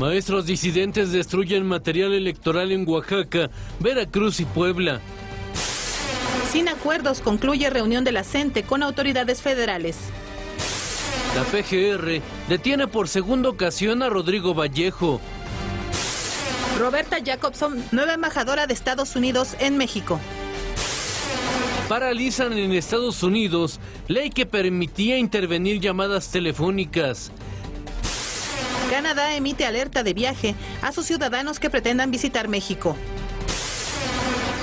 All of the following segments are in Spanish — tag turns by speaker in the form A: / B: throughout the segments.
A: Maestros disidentes destruyen material electoral en Oaxaca, Veracruz y Puebla.
B: Sin acuerdos concluye reunión de la CENTE con autoridades federales.
A: La PGR detiene por segunda ocasión a Rodrigo Vallejo.
B: Roberta Jacobson, nueva embajadora de Estados Unidos en México.
A: Paralizan en Estados Unidos ley que permitía intervenir llamadas telefónicas.
B: Canadá emite alerta de viaje a sus ciudadanos que pretendan visitar México.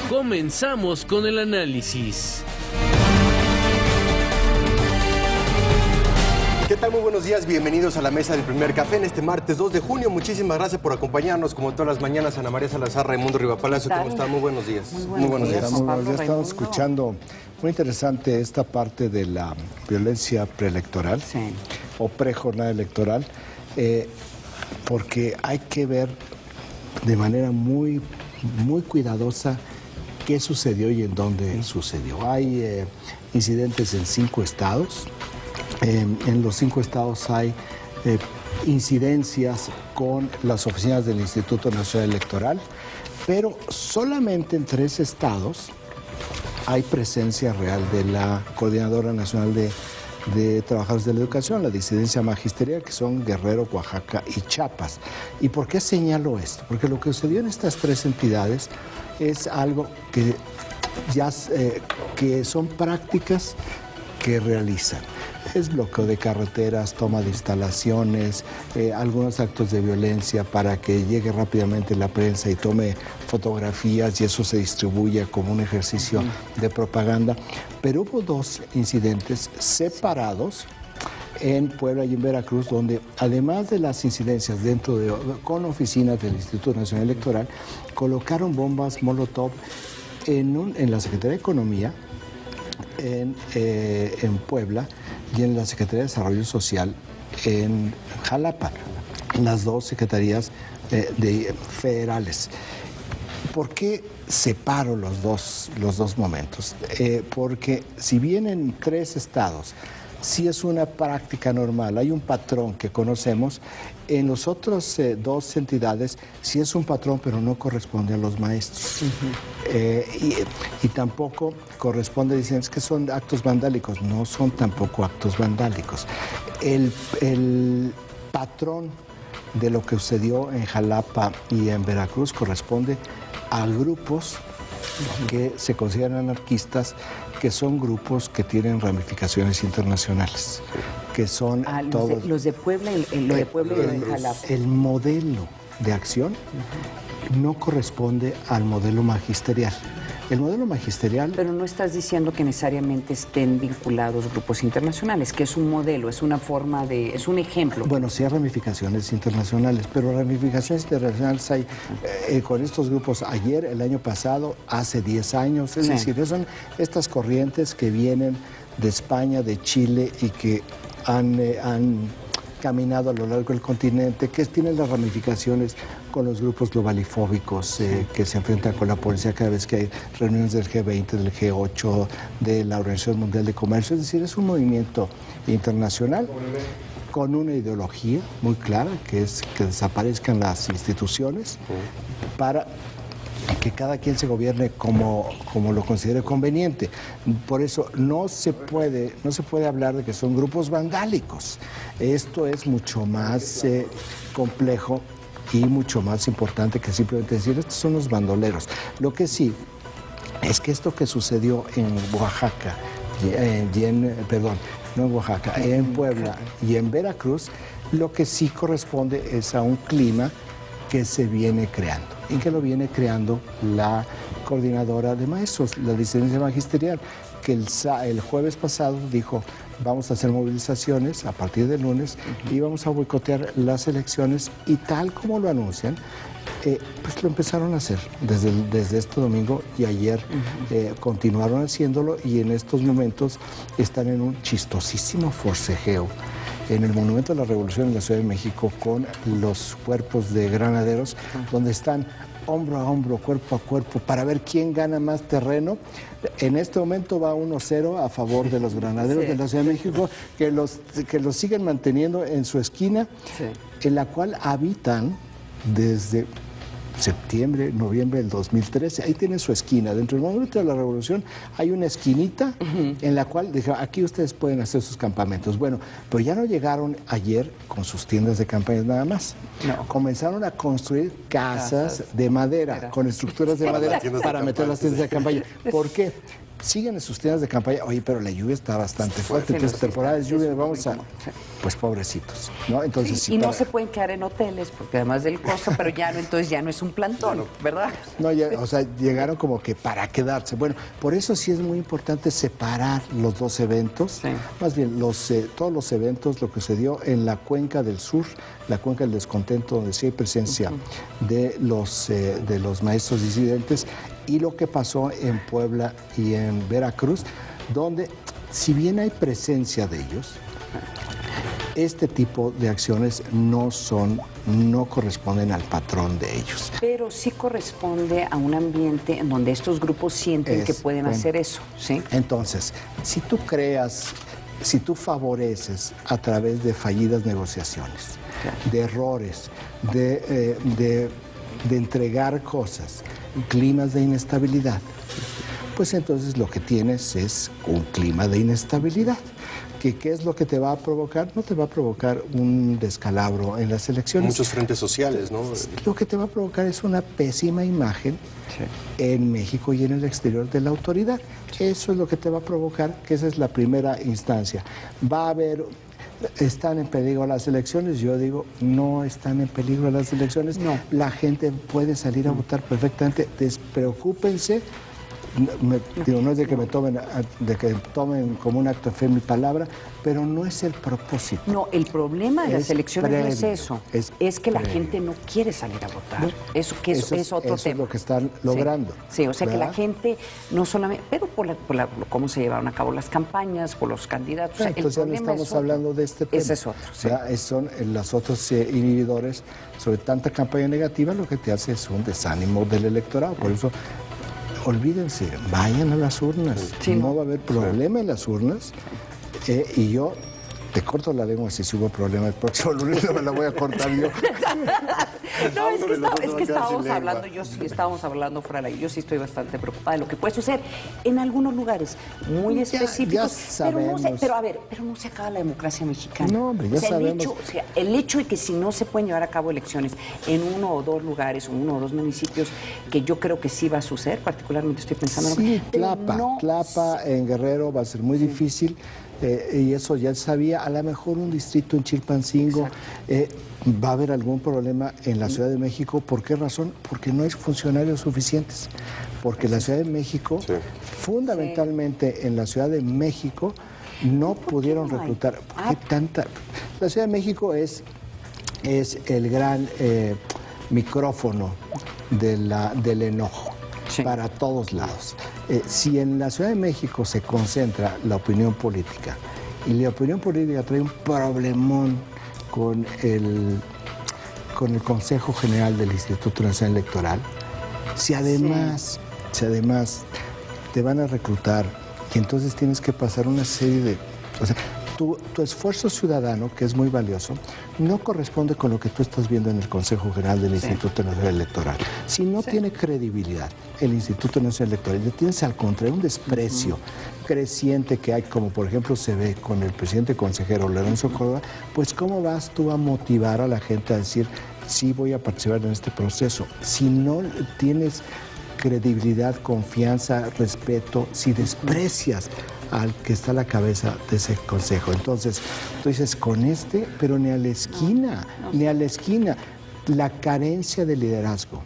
A: Comenzamos con el análisis.
C: ¿Qué tal? Muy buenos días, bienvenidos a la mesa del primer café en este martes 2 de junio. Muchísimas gracias por acompañarnos, como todas las mañanas, Ana María Salazar, Raimundo Rivapalacio. ¿Cómo están? Muy buenos días.
D: Muy buenos días. Estamos escuchando muy interesante esta parte de la violencia preelectoral, sí, o prejornada electoral, porque hay que ver de manera muy cuidadosa qué sucedió y en dónde sucedió. Hay incidentes en 5 estados. En los 5 estados hay incidencias con las oficinas del Instituto Nacional Electoral, pero solamente en 3 estados hay presencia real de la Coordinadora Nacional de Trabajadores de la Educación, la disidencia magisterial, que son Guerrero, Oaxaca y Chiapas. ¿Y por qué señalo esto? Porque lo que sucedió en estas 3 entidades es algo que son prácticas que realizan. Es bloqueo de carreteras, toma de instalaciones, algunos actos de violencia para que llegue rápidamente la prensa y tome fotografías y eso se distribuya como un ejercicio de propaganda. Pero hubo 2 incidentes separados en Puebla y en Veracruz, donde además de las incidencias con oficinas del Instituto Nacional Electoral, colocaron bombas Molotov en la Secretaría de Economía, en Puebla, y en la Secretaría de Desarrollo Social en Jalapa, las 2 secretarías federales. ¿Por qué separo los dos momentos? Porque si bien en 3 estados sí es una práctica normal, hay un patrón que conocemos, en los otros 2 entidades sí es un patrón, pero no corresponde a los maestros. Y tampoco corresponde, dicen, es que son actos vandálicos. No son tampoco actos vandálicos. El patrón de lo que sucedió en Jalapa y en Veracruz corresponde a grupos que se consideran anarquistas, que son grupos que tienen ramificaciones internacionales, que son todos...
E: Los de Puebla, lo de Puebla y lo de Jalapa.
D: El modelo de acción no corresponde al modelo magisterial. El modelo magisterial...
E: Pero no estás diciendo que necesariamente estén vinculados grupos internacionales, que es un modelo, es una forma de... es un ejemplo.
D: Bueno, sí hay ramificaciones internacionales, pero ramificaciones internacionales hay con estos grupos ayer, el año pasado, hace 10 años. Es decir, son estas corrientes que vienen de España, de Chile y que han caminado a lo largo del continente, que tienen las ramificaciones con los grupos globalifóbicos que se enfrentan con la policía cada vez que hay reuniones del G20, del G8, de la Organización Mundial de Comercio. Es decir, es un movimiento internacional con una ideología muy clara, que es que desaparezcan las instituciones para que cada quien se gobierne como lo considere conveniente. Por eso no se puede hablar de que son grupos vandálicos. Esto es mucho más complejo y mucho más importante que simplemente decir, estos son los bandoleros. Lo que sí es que esto que sucedió en Oaxaca, no en Oaxaca, en Puebla y en Veracruz, lo que sí corresponde es a un clima que se viene creando y que lo viene creando la coordinadora de maestros, la disidencia magisterial, que el jueves pasado dijo, vamos a hacer movilizaciones a partir del lunes y vamos a boicotear las elecciones, y tal como lo anuncian, pues lo empezaron a hacer desde este domingo, y ayer continuaron haciéndolo, y en estos momentos están en un chistosísimo forcejeo en el Monumento a la Revolución en la Ciudad de México con los cuerpos de granaderos, donde están hombro a hombro, cuerpo a cuerpo, para ver quién gana más terreno. En este momento va 1-0 a favor de los granaderos de la Ciudad de México, que los siguen manteniendo en su esquina, en la cual habitan desde septiembre, noviembre del 2013. Ahí tiene su esquina. Dentro del Monumento de la Revolución hay una esquinita en la cual dijeron, aquí ustedes pueden hacer sus campamentos. Bueno, pero ya no llegaron ayer con sus tiendas de campaña nada más. No. Comenzaron a construir casas de madera, con estructuras de madera para meter las tiendas de campaña. ¿Por qué? Siguen en sus tiendas de campaña, oye, pero la lluvia está bastante fuerte, entonces temporada de lluvia vamos a... Pues pobrecitos, ¿no? Entonces,
E: sí, y no se pueden quedar en hoteles, porque además del costo, pero ya no, entonces ya no es un plantón, ¿verdad?
D: No, ya, o sea, llegaron como que para quedarse. Bueno, por eso sí es muy importante separar los dos eventos, más bien todos los eventos, lo que se dio en la Cuenca del Sur, la Cuenca del Descontento, donde sí hay presencia de los maestros disidentes, y lo que pasó en Puebla y en Veracruz, donde si bien hay presencia de ellos, este tipo de acciones no corresponden al patrón de ellos.
E: Pero sí corresponde a un ambiente en donde estos grupos sienten que pueden hacer eso, ¿sí?
D: Entonces, si tú favoreces a través de fallidas negociaciones, de errores, de entregar cosas, climas de inestabilidad, pues entonces lo que tienes es un clima de inestabilidad. ¿Qué es lo que te va a provocar? No te va a provocar un descalabro en las elecciones.
C: Muchos frentes sociales, ¿no?
D: Lo que te va a provocar es una pésima imagen en México y en el exterior de la autoridad. Eso es lo que te va a provocar, que esa es la primera instancia. Va a haber... ¿Están en peligro las elecciones? Yo digo, no están en peligro las elecciones. No. La gente puede salir a votar perfectamente. Despreocúpense. No es de que me tomen como un acto de fe mi palabra, pero no es el propósito.
E: No, el problema de las elecciones no es eso, es que la gente no quiere salir a votar. Eso es otro tema.
D: Eso es lo que están logrando.
E: Sí, o sea, ¿verdad? Que la gente no solamente, pero por cómo se llevaron a cabo las campañas, por los candidatos. O sea,
D: entonces ya no estamos hablando de este tema.
E: Ese es otro. Sí.
D: Son los otros inhibidores. Sobre tanta campaña negativa, lo que te hace es un desánimo del electorado. Por eso, olvídense, vayan a las urnas. Sí, no va a haber problema en las urnas. Y yo te corto la lengua si hubo problema el próximo lunes, no me la voy a cortar yo.
E: No, es que estábamos hablando fuera de ahí. Yo sí estoy bastante preocupada de lo que puede suceder en algunos lugares muy específicos. Pero no se acaba la democracia mexicana.
D: No, hombre, ya sabemos.
E: El hecho de que si no se pueden llevar a cabo elecciones en uno o dos lugares o uno o dos municipios, que yo creo que sí va a suceder, particularmente estoy pensando en
D: Tlapa en Guerrero va a ser muy difícil. Y eso ya sabía, a lo mejor un distrito en Chilpancingo, va a haber algún problema en la Ciudad de México. ¿Por qué razón? Porque no hay funcionarios suficientes. Porque la Ciudad de México, fundamentalmente en la Ciudad de México, no pudieron reclutar. ¿Por qué tanta? La Ciudad de México es el gran micrófono del enojo. Para todos lados. Si en la Ciudad de México se concentra la opinión política y la opinión política trae un problemón con el Consejo General del Instituto Nacional Electoral, si además te van a reclutar y entonces tienes que pasar una serie de... O sea, tu esfuerzo ciudadano, que es muy valioso, no corresponde con lo que tú estás viendo en el Consejo General del Instituto Nacional Electoral. Si no tiene credibilidad el Instituto Nacional Electoral, le tienes al contrario un desprecio creciente que hay, como por ejemplo se ve con el presidente consejero Lorenzo Córdoba, pues ¿cómo vas tú a motivar a la gente a decir, sí voy a participar en este proceso? Si no tienes credibilidad, confianza, respeto, si desprecias al que está a la cabeza de ese consejo. Entonces, tú dices, pero ni a la esquina, ni a la esquina. La carencia de liderazgo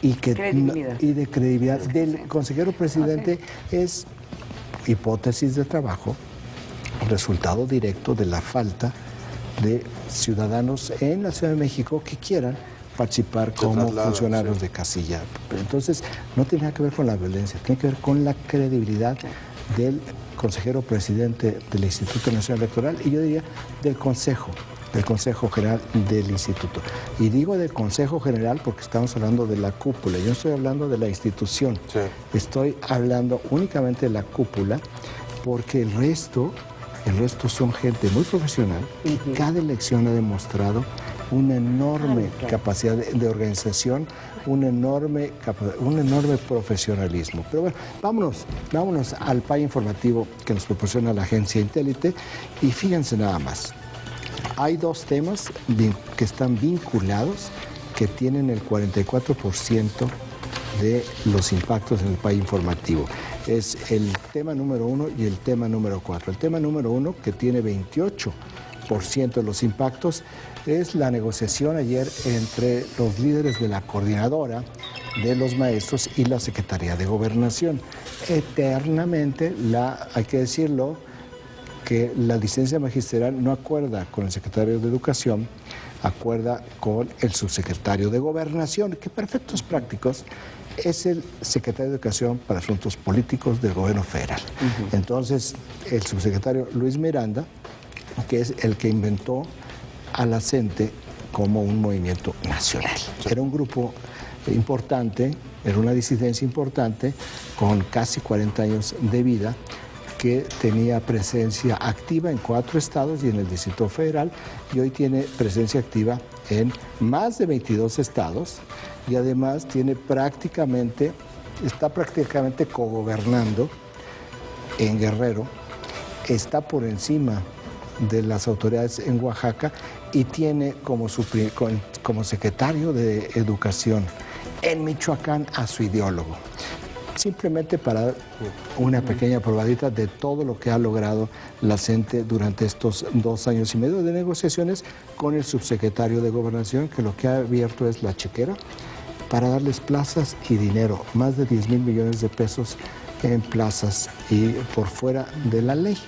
D: y de credibilidad del consejero presidente es hipótesis de trabajo, resultado directo de la falta de ciudadanos en la Ciudad de México que quieran participar como funcionarios de casilla. Entonces, no tiene nada que ver con la violencia, tiene que ver con la credibilidad del consejero presidente del Instituto Nacional Electoral y yo diría del Consejo General del Instituto. Y digo del Consejo General porque estamos hablando de la cúpula, yo no estoy hablando de la institución, estoy hablando únicamente de la cúpula porque el resto El resto son gente muy profesional. Cada elección ha demostrado una enorme capacidad de organización, un enorme profesionalismo. Pero bueno, vámonos al PAI informativo que nos proporciona la agencia Intélite y fíjense nada más. Hay dos temas que están vinculados, que tienen el 44% de los impactos en el PAI informativo. Es el tema número 1 y el tema número 4. El tema número 1, que tiene 28% de los impactos, es la negociación ayer entre los líderes de la coordinadora de los maestros y la Secretaría de Gobernación. Eternamente, hay que decirlo, que la licencia magisterial no acuerda con el secretario de Educación, acuerda con el subsecretario de Gobernación, que para efectos prácticos es el secretario de Educación para Asuntos Políticos del Gobierno Federal. Entonces, el subsecretario Luis Miranda, que es el que inventó a la CENTE como un movimiento nacional. Era un grupo importante, era una disidencia importante, con casi 40 años de vida, que tenía presencia activa en 4 estados y en el Distrito Federal, y hoy tiene presencia activa en más de 22 estados, y además está prácticamente cogobernando en Guerrero, está por encima de las autoridades en Oaxaca y tiene como secretario de Educación en Michoacán a su ideólogo. Simplemente para dar una pequeña probadita de todo lo que ha logrado la CENTE durante estos 2 años y medio de negociaciones con el subsecretario de Gobernación, que lo que ha abierto es la chequera para darles plazas y dinero, más de 10,000 millones de pesos en plazas y por fuera de la ley.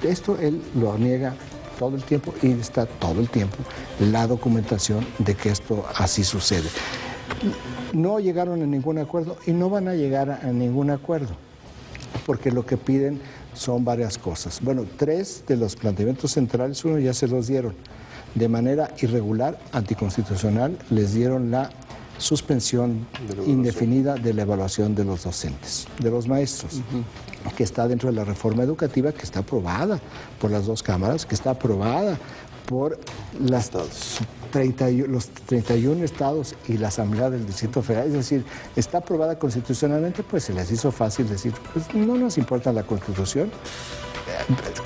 D: Esto él lo niega todo el tiempo y está todo el tiempo la documentación de que esto así sucede. No llegaron a ningún acuerdo y no van a llegar a ningún acuerdo, porque lo que piden son varias cosas. Bueno, 3 de los planteamientos centrales, uno ya se los dieron. De manera irregular, anticonstitucional, les dieron la suspensión indefinida de la evaluación de los docentes, de los maestros, que está dentro de la reforma educativa, que está aprobada por las 2 cámaras, que está aprobada por los 31 estados y la Asamblea del Distrito Federal. Es decir, está aprobada constitucionalmente, pues se les hizo fácil decir, pues no nos importa la Constitución,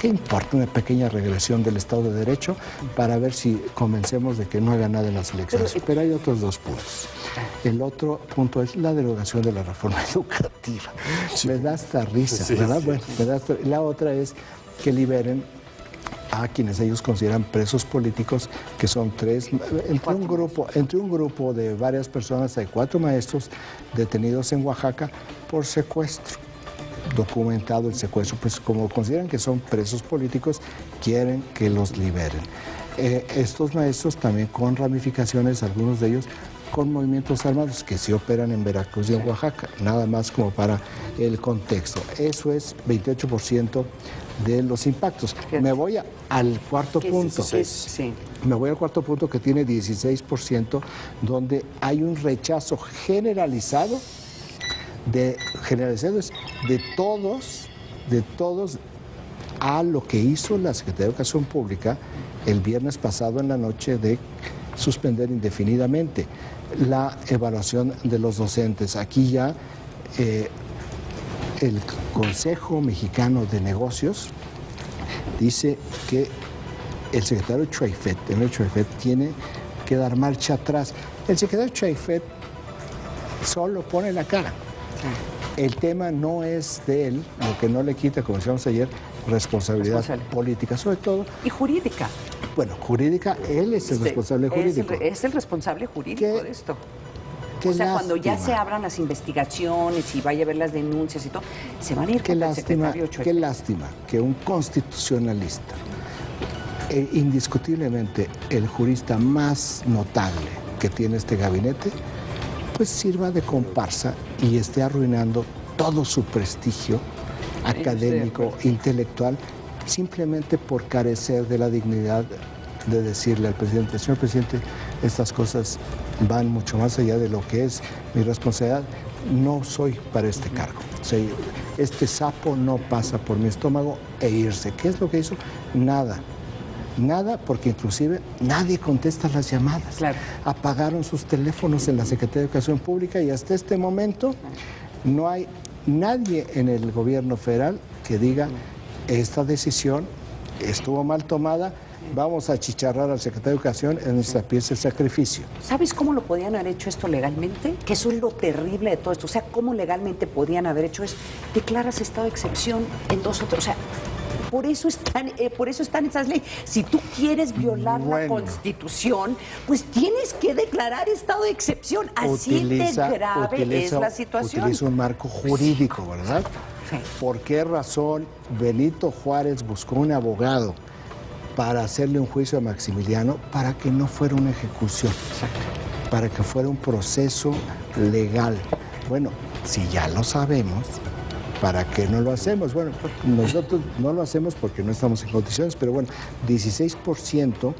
D: ¿qué importa una pequeña regresión del Estado de Derecho para ver si convencemos de que no haga nada en las elecciones? Pero hay otros 2 puntos. El otro punto es la derogación de la reforma educativa. Me da hasta risa, ¿verdad? Bueno, la otra es que liberen a quienes ellos consideran presos políticos, que son 3, entre un grupo de varias personas, hay 4 maestros detenidos en Oaxaca por secuestro. Documentado el secuestro, pues como consideran que son presos políticos, quieren que los liberen. Estos maestros también con ramificaciones, algunos de ellos con movimientos armados que sí operan en Veracruz y en Oaxaca, nada más como para el contexto. Eso es 28% de los impactos. Me voy al cuarto punto. Me voy al cuarto punto, que tiene 16%, donde hay un rechazo generalizado de todos a lo que hizo la Secretaría de Educación Pública el viernes pasado en la noche de suspender indefinidamente la evaluación de los docentes. Aquí ya el Consejo Mexicano de Negocios dice que el secretario Chaifet, tiene que dar marcha atrás. El secretario Chaifet solo pone la cara. El tema no es de él, lo que no le quita, como decíamos ayer, responsabilidad política, sobre todo.
E: Y jurídica.
D: Bueno, jurídica, él es el responsable jurídico.
E: Es el responsable jurídico de esto. O sea, cuando ya se abran las investigaciones y vaya a ver las denuncias y todo, se van a ir con el secretario Chaifet.
D: Qué lástima que un constitucionalista, indiscutiblemente el jurista más notable que tiene este gabinete, pues sirva de comparsa y esté arruinando todo su prestigio académico, intelectual, simplemente por carecer de la dignidad de decirle al presidente: señor presidente, estas cosas van mucho más allá de lo que es mi responsabilidad. no soy para este cargo. O sea, este sapo no pasa por mi estómago e irse. ¿Qué es lo que hizo? Nada. Nada, porque inclusive nadie contesta las llamadas.
E: Claro.
D: Apagaron sus teléfonos en la Secretaría de Educación Pública y hasta este momento no hay nadie en el gobierno federal que diga esta decisión estuvo mal tomada, vamos a achicharrar al secretario de Educación en nuestra pieza de sacrificio.
E: ¿Sabes cómo lo podían haber hecho esto legalmente? Que eso es lo terrible de todo esto. O sea, ¿cómo legalmente podían haber hecho eso? Declaras estado de excepción en 2 o 3. O sea, por eso están esas leyes. Si tú quieres violar la Constitución, pues tienes que declarar estado de excepción. Así de grave es la situación.
D: Utiliza un marco jurídico, ¿verdad?
E: Sí.
D: ¿Por qué razón Benito Juárez buscó un abogado para hacerle un juicio a Maximiliano? Para que no fuera una ejecución.
E: Exacto.
D: Para que fuera un proceso legal. Bueno, si ya lo sabemos, ¿para qué no lo hacemos? Bueno, nosotros no lo hacemos porque no estamos en condiciones, pero bueno, 16%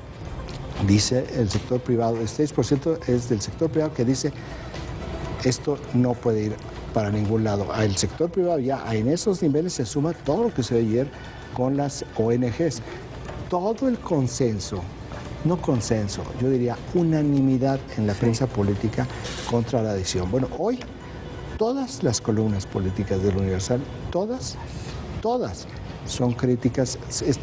D: dice el sector privado, el 6% es del sector privado que dice esto no puede ir para ningún lado. El sector privado ya en esos niveles se suma todo lo que se ve ayer con las ONGs. Todo el consenso, no consenso, yo diría unanimidad en la prensa política contra la decisión. Bueno, hoy todas las columnas políticas del Universal, todas son críticas,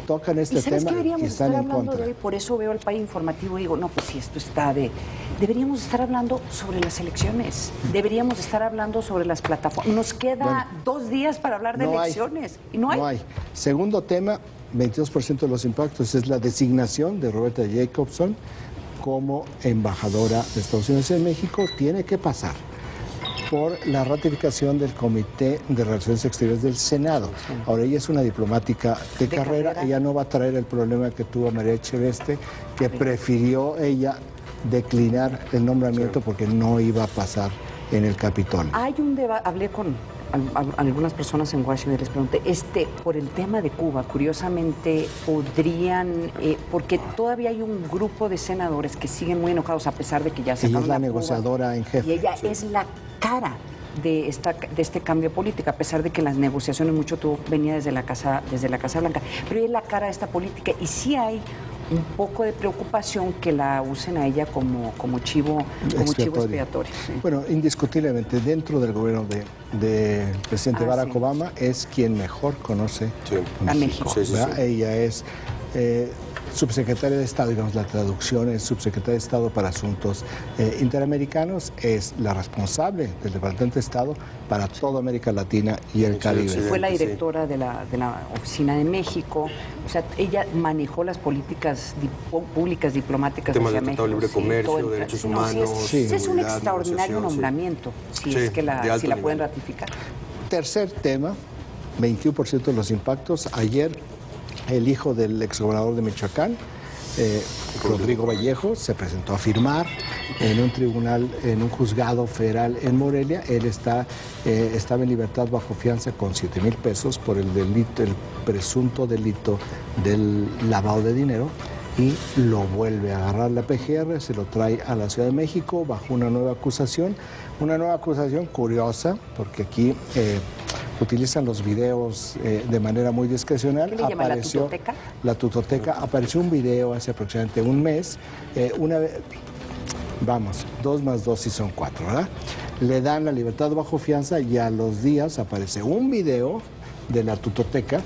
D: tocan este tema y están en contra.
E: De hoy, por eso veo el País Informativo y digo, no, pues si esto está de... Deberíamos estar hablando sobre las elecciones, deberíamos estar hablando sobre las plataformas. Nos queda 2 días para hablar de elecciones. ¿Y no hay?
D: No hay. Segundo tema, 22% de los impactos es la designación de Roberta Jacobson como embajadora de Estados Unidos en México. Tiene que pasar por la ratificación del Comité de Relaciones Exteriores del Senado. Ahora, ella es una diplomática de carrera, ella no va a traer el problema que tuvo María Echeveste, que prefirió ella declinar el nombramiento porque no iba a pasar en el Capitolio.
E: Hay un debate, hablé con algunas personas en Washington y les pregunté, por el tema de Cuba, curiosamente podrían, porque todavía hay un grupo de senadores que siguen muy enojados a pesar de que ya se
D: ella es la negociadora en jefe.
E: Y ella es la cara de este cambio político, a pesar de que las negociaciones mucho venía desde la Casa Blanca, pero ella es la cara de esta política y sí hay un poco de preocupación que la usen a ella como chivo expiatorio. Sí.
D: Bueno, indiscutiblemente dentro del gobierno del presidente Barack Obama es quien mejor conoce
E: a México.
C: Sí.
D: Ella es subsecretaria de Estado, digamos, la traducción es subsecretaria de Estado para Asuntos Interamericanos, es la responsable del Departamento de Estado para toda América Latina y el Caribe.
E: Fue la directora de la Oficina de México, o sea, ella manejó las políticas públicas diplomáticas hacia México.
C: Temas de libre comercio, derechos humanos,
E: es un extraordinario nombramiento, si la pueden ratificar.
D: Tercer tema, 21% de los impactos. Ayer el hijo del exgobernador de Michoacán, Rodrigo Vallejo, se presentó a firmar en un tribunal, en un juzgado federal en Morelia. Él estaba en libertad bajo fianza con 7,000 pesos por el presunto delito del lavado de dinero, y lo vuelve a agarrar la PGR, se lo trae a la Ciudad de México bajo una nueva acusación curiosa, porque aquí utilizan los videos de manera muy discrecional.
E: ¿Qué le llama, la tutoteca?
D: La tutoteca. Apareció un video hace aproximadamente un mes, 2 más 2 sí son 4, ¿verdad? Le dan la libertad bajo fianza y a los días aparece un video de la tutoteca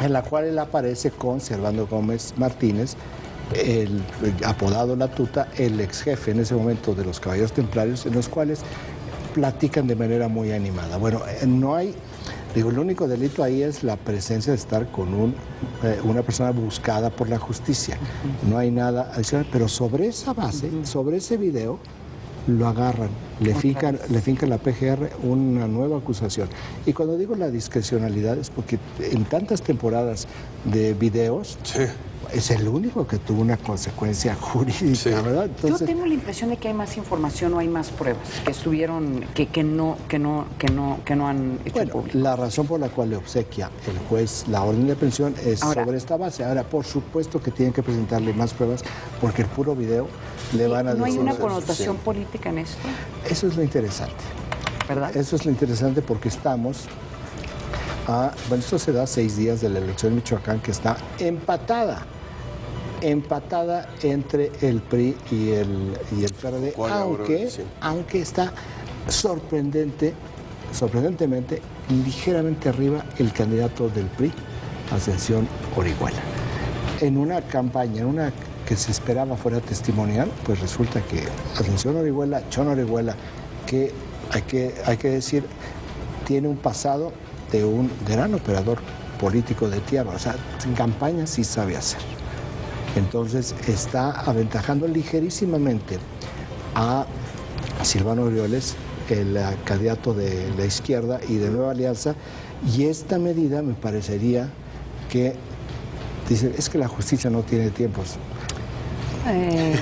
D: en la cual él aparece con Servando Gómez Martínez, el apodado La Tuta, el ex jefe en ese momento de los Caballeros Templarios, en los cuales platican de manera muy animada. Bueno, no hay, el único delito ahí es la presencia de estar con una persona buscada por la justicia. No hay nada adicional, pero sobre esa base, sobre ese video, lo agarran, le fincan la PGR una nueva acusación. Y cuando digo la discrecionalidad es porque en tantas temporadas de videos, es el único que tuvo una consecuencia jurídica, ¿verdad? Entonces,
E: yo tengo la impresión de que hay más información o hay más pruebas que estuvieron, que no han hecho público.
D: La razón por la cual le obsequia el juez la orden de aprehensión es sobre esta base. Ahora, por supuesto que tienen que presentarle más pruebas, porque el puro video le van a decir...
E: ¿No hay una connotación política en esto?
D: Eso es lo interesante.
E: ¿verdad?
D: Eso es lo interesante porque estamos... bueno, esto se da 6 días de la elección de Michoacán, que está empatada entre el PRI y el PRD, aunque está sorprendentemente ligeramente arriba el candidato del PRI, Ascensión Orihuela. En una campaña, que se esperaba fuera testimonial, pues resulta que Ascensión Orihuela, Chon Orihuela, que hay que decir, tiene un pasado de un gran operador político de tierra, o sea, en campaña sí sabe hacer. Entonces está aventajando ligerísimamente a Silvano Aureoles, el candidato de la izquierda y de Nueva Alianza, y esta medida me parecería que dicen, es que la justicia no tiene tiempos.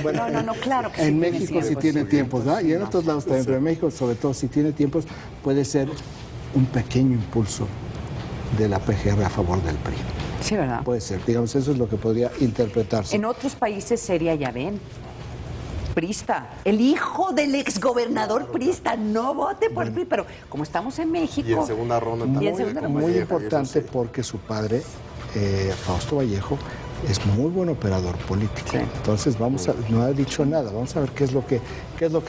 E: Bueno, no, claro que
D: en México sí tiene tiempos, ¿no? Y en otros lados también, pero en México sobre todo si tiene tiempos, puede ser un pequeño impulso de la PGR a favor del PRI.
E: Sí, ¿verdad?
D: Puede ser, digamos, eso es lo que podría interpretarse.
E: En otros países sería, ya ven, prista, el hijo del exgobernador prista, no vote por el PRI, pero como estamos en México...
C: Y en segunda ronda también.
D: Muy importante porque su padre, Fausto Vallejo, es muy buen operador político. Sí. Entonces no ha dicho nada, vamos a ver qué es lo que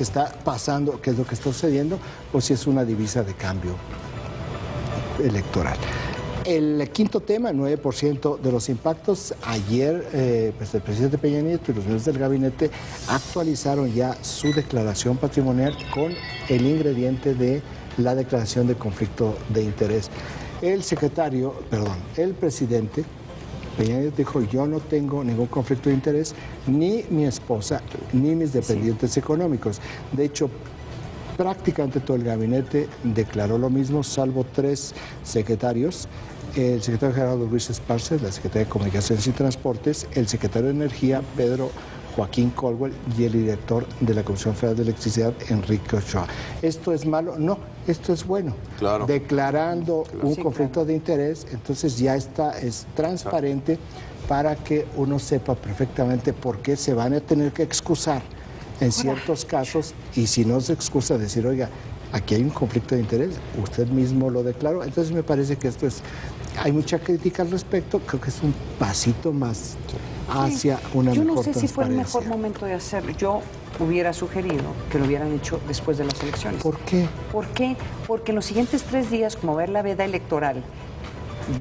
D: está pasando, qué es lo que está sucediendo, o si es una divisa de cambio electoral. El quinto tema, 9% de los impactos. Ayer, pues el presidente Peña Nieto y los miembros del gabinete actualizaron ya su declaración patrimonial con el ingrediente de la declaración de conflicto de interés. El presidente Peña Nieto dijo, yo no tengo ningún conflicto de interés, ni mi esposa, ni mis dependientes económicos. De hecho, prácticamente todo el gabinete declaró lo mismo, salvo 3 secretarios. El secretario Gerardo Ruiz Esparza, la secretaria de Comunicaciones y Transportes, el secretario de Energía, Pedro Joaquín Colwell, y el director de la Comisión Federal de Electricidad, Enrique Ochoa. ¿Esto es malo? No, esto es bueno.
C: Claro.
D: Declarando un conflicto de interés, entonces ya es transparente para que uno sepa perfectamente por qué se van a tener que excusar en ciertos casos, y si no se excusa, decir, oiga, aquí hay un conflicto de interés, usted mismo lo declaró. Entonces me parece que hay mucha crítica al respecto, creo que es un pasito más hacia una mejor transparencia. Yo no sé si fue el mejor
E: momento de hacerlo. Yo hubiera sugerido que lo hubieran hecho después de las elecciones.
D: ¿Por qué?
E: ¿Por qué? Porque en los siguientes 3 días, como va a haber la veda electoral,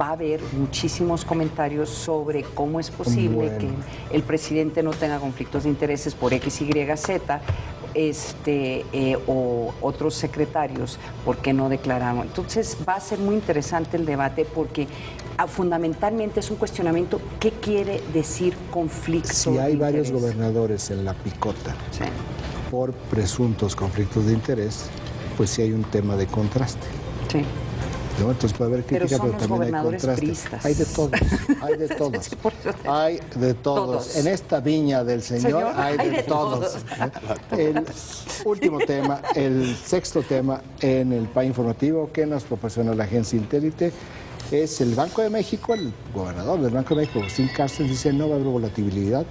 E: va a haber muchísimos comentarios sobre cómo es posible que el presidente no tenga conflictos de intereses por X, Y, Z, o otros secretarios, ¿por qué no declararon? Entonces va a ser muy interesante el debate porque fundamentalmente es un cuestionamiento, ¿qué quiere decir conflicto de interés?
D: Si hay varios gobernadores en la picota por presuntos conflictos de interés, pues sí hay un tema de contraste.
E: Sí.
D: ¿No? Entonces puede haber crítica, pero también hay contraste.
E: Pristas.
D: Hay de todos, hay de todos. Hay de todos. En esta viña del Señor hay de todos. El último tema, el sexto tema en el PA informativo que nos proporciona la agencia Intélite es el Banco de México. El gobernador del Banco de México, Agustín Cárcel, dice no va a haber volatilidad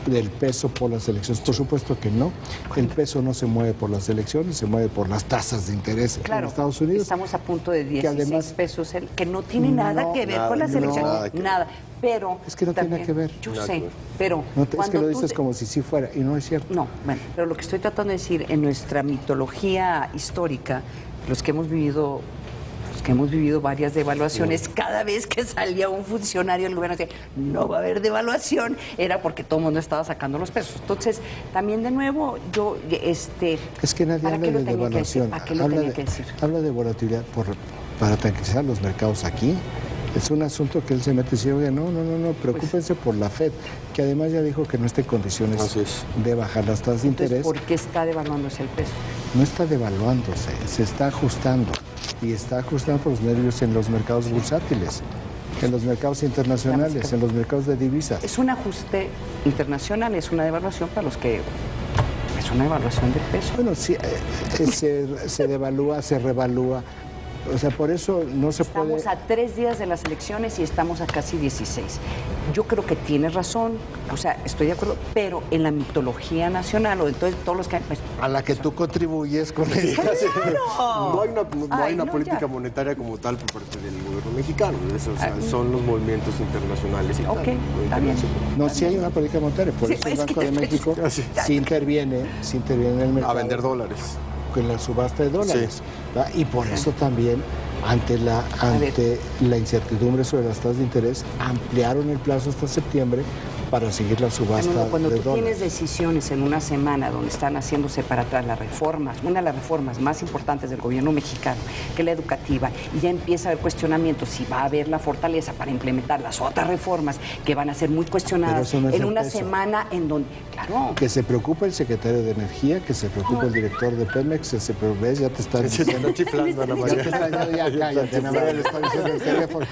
D: del peso por las elecciones. Por supuesto que no. El peso no se mueve por las elecciones, se mueve por las tasas de interés en Estados Unidos.
E: Estamos a punto de 16 pesos, que no tiene nada que ver con las elecciones. Nada. Pero
D: es que no tiene que ver.
E: Yo sé, pero
D: es que lo dices como si sí fuera, y no es cierto.
E: No, bueno, pero lo que estoy tratando de decir, en nuestra mitología histórica, los que hemos vivido varias devaluaciones, cada vez que salía un funcionario del gobierno decía, no va a haber devaluación, era porque todo el mundo estaba sacando los pesos. Entonces, también de nuevo, yo,
D: Es que nadie habla de devaluación.
E: ¿Para qué lo tenía que decir?
D: Habla de volatilidad para tranquilizar los mercados aquí. Es un asunto que él se mete y dice, oye, no, preocúpense por la FED, que además ya dijo que no está en condiciones de bajar las tasas de interés.
E: ¿Por qué está devaluándose el peso?
D: No está devaluándose, se está ajustando. Y está ajustando por los nervios en los mercados bursátiles, en los mercados internacionales, en los mercados de divisas.
E: Es un ajuste internacional, es una devaluación para los que... Es una devaluación del peso.
D: Bueno, sí, se devalúa, se revalúa, O sea, por eso no se puede...
E: Estamos a 3 días de las elecciones y estamos a casi 16. Yo creo que tienes razón, o sea, estoy de acuerdo, pero en la mitología nacional, o entonces todos los que... Pues,
D: a la que tú contribuyes con ella.
C: No hay una política monetaria como tal por parte del gobierno mexicano. Eso, o sea, son los movimientos internacionales y
E: ok,
C: tal.
E: está bien.
D: No, sí hay una política monetaria, por eso el Banco de México sí interviene en el mercado.
C: A vender dólares.
D: En la subasta de dólares. Sí. Y por eso también, ante la incertidumbre sobre las tasas de interés, ampliaron el plazo hasta septiembre para seguir la subasta de dólares.
E: Cuando tú tienes decisiones en una semana donde están haciéndose para atrás las reformas, una de las reformas más importantes del gobierno mexicano, que es la educativa, y ya empieza a haber cuestionamientos si va a haber la fortaleza para implementar las otras reformas que van a ser muy cuestionadas en una semana en donde, claro...
D: Que se preocupe el secretario de Energía, que se preocupe el director de Pemex, que se preocupe, ya te están diciendo chiflando, Ana María. Cállate, Ana María le está diciendo el teléfono.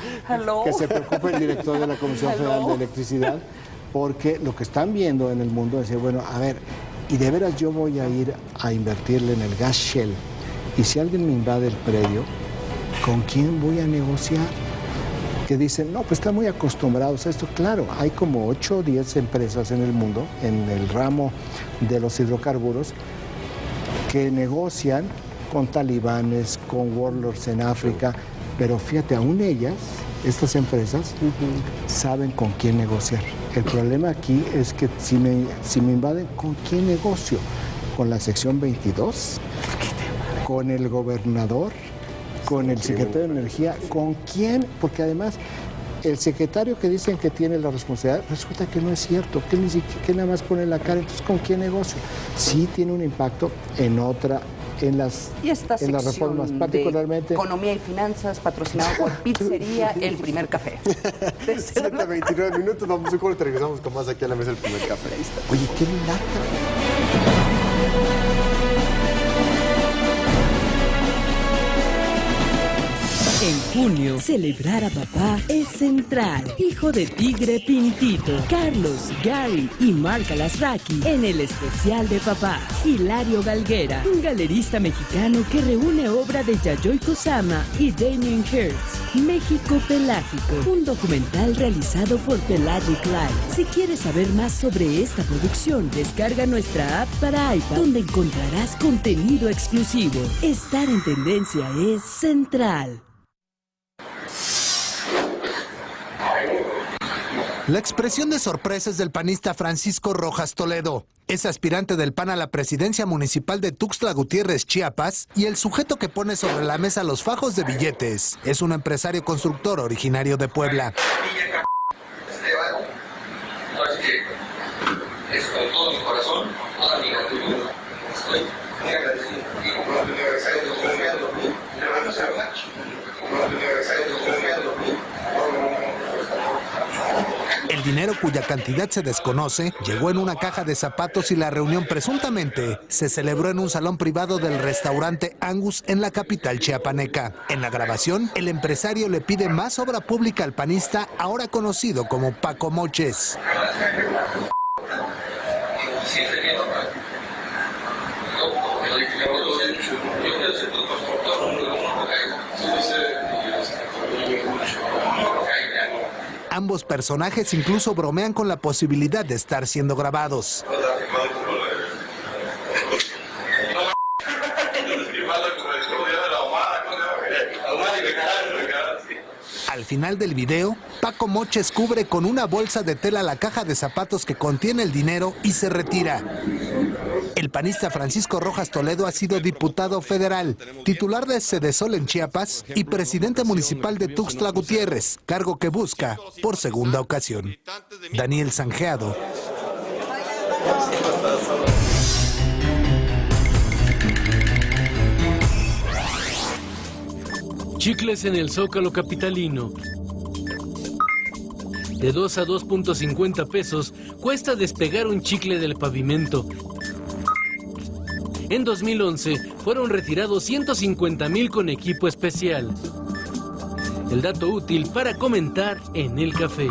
D: Que se preocupe el director de la Comisión Federal de Electricidad, porque lo que están viendo en el mundo es decir, bueno, a ver, y de veras yo voy a ir a invertirle en el gas Shell, y si alguien me invade el predio, ¿con quién voy a negociar? Que dicen, no, pues están muy acostumbrados a esto. Claro, hay como 8 o 10 empresas en el mundo, en el ramo de los hidrocarburos, que negocian con talibanes, con warlords en África, pero fíjate, aún ellas, estas empresas, saben con quién negociar. El problema aquí es que si me invaden, ¿con quién negocio? ¿Con la sección 22? ¿Con el gobernador? ¿Con el secretario de Energía? ¿Con quién? Porque además, el secretario que dicen que tiene la responsabilidad, resulta que no es cierto, que nada más pone la cara. Entonces, ¿con quién negocio? Sí tiene un impacto en las reformas, particularmente.
E: Economía y finanzas, patrocinado por Pizzería El Primer Café.
C: 7:29 minutos, vamos a corte, regresamos con más aquí a la mesa del Primer Café.
D: Oye, qué milagro.
F: En junio, celebrar a papá es central. Hijo de Tigre Pintito, Carlos, Gary y Marca Lasraki en el especial de papá. Hilario Galguera, un galerista mexicano que reúne obra de Yayoi Kusama y Damien Hirst. México Pelágico, un documental realizado por Pelagic Live. Si quieres saber más sobre esta producción, descarga nuestra app para iPad, donde encontrarás contenido exclusivo. Estar en tendencia es central.
G: La expresión de sorpresa es del panista Francisco Rojas Toledo. Es aspirante del PAN a la presidencia municipal de Tuxtla Gutiérrez, Chiapas, y el sujeto que pone sobre la mesa los fajos de billetes es un empresario constructor originario de Puebla.
H: Así que es con todo mi corazón, toda mi gratitud. Estoy muy agradecido. Y como los aniversarios confiando en mí, le van a hacer match. Como los aniversarios confiando en mí.
G: El dinero, cuya cantidad se desconoce, llegó en una caja de zapatos y la reunión presuntamente se celebró en un salón privado del restaurante Angus en la capital chiapaneca. En la grabación, el empresario le pide más obra pública al panista, ahora conocido como Paco Moches. Ambos personajes incluso bromean con la posibilidad de estar siendo grabados. Al final del video, Paco Moches cubre con una bolsa de tela la caja de zapatos que contiene el dinero y se retira. El panista Francisco Rojas Toledo ha sido diputado federal, titular de Sedesol en Chiapas y presidente municipal de Tuxtla Gutiérrez, cargo que busca por segunda ocasión. Daniel Sanjeado.
A: Chicles en el Zócalo capitalino. De 2 a 2.50 pesos cuesta despegar un chicle del pavimento. En 2011 fueron retirados 150,000 con equipo especial. El dato útil para comentar en el café.